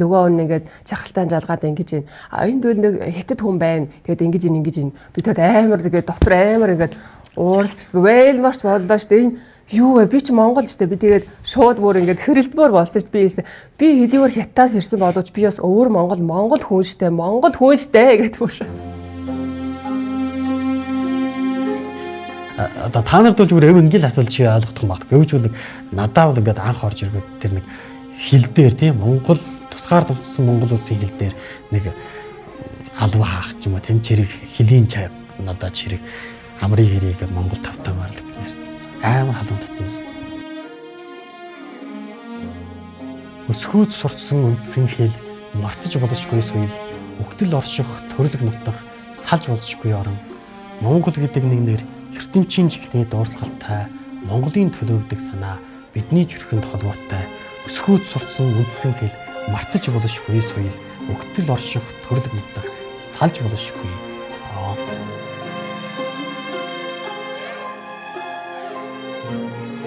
Нөгөө хүн ингээд чахалтай жалгаад ингэж ийн. Энд бол нэг хятад хүн байна. Тэгээд ингэж ийн. Би тэгэд амар тэгээд доктор амар ингээд уурсч вэлмарч боллоо шүү дээ. Юу вэ? Би ч Монгол шүү дээ. Би тэгээд шууд бүр ингээд хэрэлдмөр болсон шүү дээ. Би хэдийгээр хятадаас ирсэн боловч би бас өөр Монгол хүн шүү дээ. Монгол хүн шүү дээ гэдэг бүр. Одоо та нарт бол зүгээр ингээл асуулт шиг ойлгох юм байна. Гэвч бол надад бол ингээд анх орж иргээд тэр нэг хил дээр тийм Монгол тусгаар туссан Монгол улсын хил дээр нэг алва хаах ч юм уу тийм чирэг хилийн чай надад чирэг амрын хэрийг Монгол тавтамаар л гэнэ. Амар халуун татна. Өсгөөд сурцсан үндсэн хэл мартаж болшгүй соёл, өгтөл орших, төрөлх нутах, салж болшгүй орон. Монгол гэдэг нэг нэр ертөнцийн чихний дуурцгалтай, Монголын төлөөлөдөг санаа бидний зүрхэнд холбоотой. Өсгөөд сурцсан үндсэн хэл мартаж болшгүй соёл, өгтөл орших, төрөлх нутах, салж болшгүй